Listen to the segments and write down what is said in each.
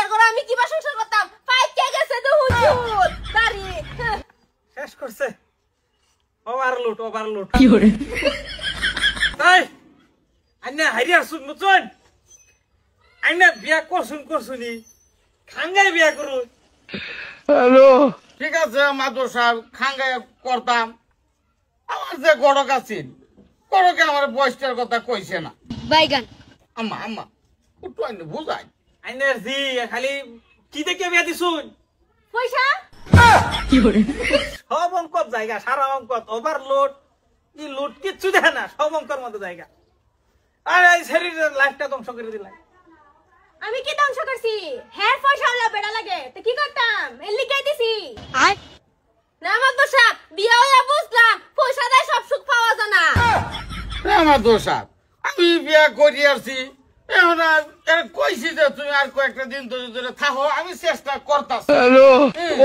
বুড়ার ঘরে আমি কিবা সংসার করতাম পাইকে গেছে তো হুজুর বাড়ি শেষ করছে ওভারলোড কি করে তাই আইনা হারিয়ার শুন মুচন আইনা বিয়া করছুনি খাঙ্গাই বিয়া করুন হ্যালো ঠিক আছে মাদুর সাহেব খাঙ্গাই করতাম আমার যে গড়ক আছিল গড়কে আমার বয়সটার কথা কইছে না বাইগান আম্মা একটু আইনে বুঝাই আইনার জি খালি কি দেখে বিয়া দিছুন পয়সা কি করে সব অঙ্কত জায়গা সারা অঙ্কত ওভারলোড কি লোড কিচ্ছু দেখে না সব অঙ্কর মতো জায়গা আর এই শরীরের লাইফটা ধ্বংস করে দিলাই আমি কি ধ্বংস করছি হ্যাঁ পয়সা হলো বেড়া লাগে তো কি করতাম এর লিখাই দিছি আয় না আমার দোষা বিয়ে হইয়া বুঝলাম পয়সা দেয় সব সুখ পাওয়া যায় না মাদুর সাহেব আমি বিয়া করি আসছি এখন কইছি যে তুমি আর কয়েকটা দিন ধরে থাকো আমি চেষ্টা করতাম হ্যালো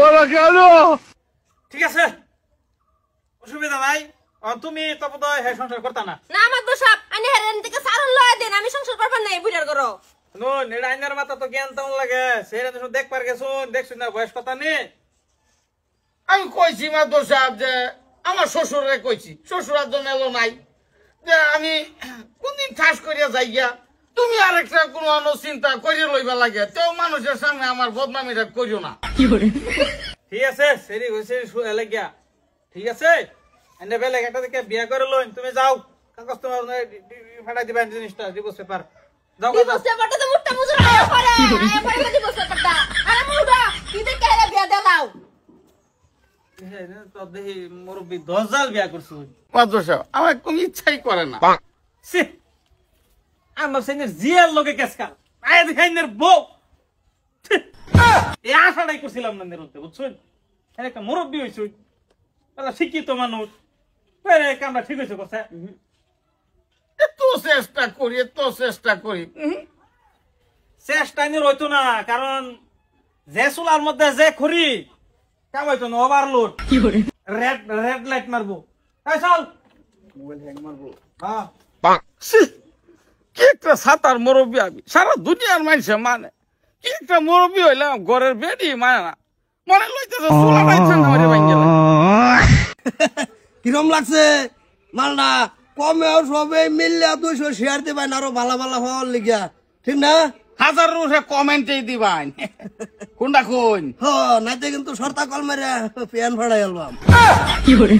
ওরা কেন ঠিক আছে অসুবিধা নাই তুমি তবে তো হ্যাঁ সংসার করতা না না আমার দোষা আমি হেরেন থেকে সারন লয়া দেন আমি সংসার করবার নাই বুড়ার ঘরে নুন এটা আইনার মাথা তো জ্ঞান তেমন লাগে সেটা তো দেখ পার গেছুন দেখছুন না বয়স কথা নেই আমি কইছি মাদুর সাহেব যে আমার শ্বশুরে কইছি শ্বশুরার জন্য এলো নাই যে আমি কোনদিন ঠাস করিয়া যাই গিয়া তুমি আরেকটা কোনো চিন্তা করিয়া লইবা লাগে তেও মানুষের সামনে আমার বদনামিটা করিও না কি করে ঠিক আছে সেরি হয়েছে লাগিয়া ঠিক আছে এনে বেলে একটা থেকে বিয়া করে লইন তুমি যাও কাগজ তোমার ফাটাই দিবেন জিনিসটা ডিভোর্স পেপার যাও দিবস পেপারটা তো মুট্টা মুজুর আয়া পরে দিবস পেপারটা আরে মুডা কি দেখে হেরে বিয়া দেলাও তো দেখি মুরব্বী 10 জাল বিয়া করছুন মাদুর সাহেব আমার কোনো ইচ্ছাই করে না সে আমার সেনের জিয়ার লগে কেসকা আয় দেখাইনের বউ এই আশাটাই করছিলাম না নেরতে বুঝছেন একটা মুরব্বী হইছুন তাহলে শিক্ষিত মানুষ কামটা ঠিক হয়েছে কথা এত চেষ্টা করি চেষ্টা নিয়ে রইতো না কারণ যে চুলার মধ্যে যে খড়ি কাম হইতো না ওভারলোড কি করে রেড লাইট মারবো এই চল মোবাইল হ্যাং মারবো হ্যাঁ কি একটা সাতার মুরব্বী আমি সারা দুনিয়ার মানুষে মানে কি একটা মুরব্বী হইলাম ঘরের বেডি মানে না মনে লইতেছে চুলা রাইছে না মারে ভাঙ্গে কিরম লাগছে মালটা কমে সবে মিললে 200 শেয়ার দিবেন আরো ভালো হওয়ার লিগা ঠিক না হাজার রুপে কমেন্টেই দিবান কোনটা কোন হ নাইতে কিন্তু সর্তা কল মেরে পেন ফাড়াই আলবাম কি করে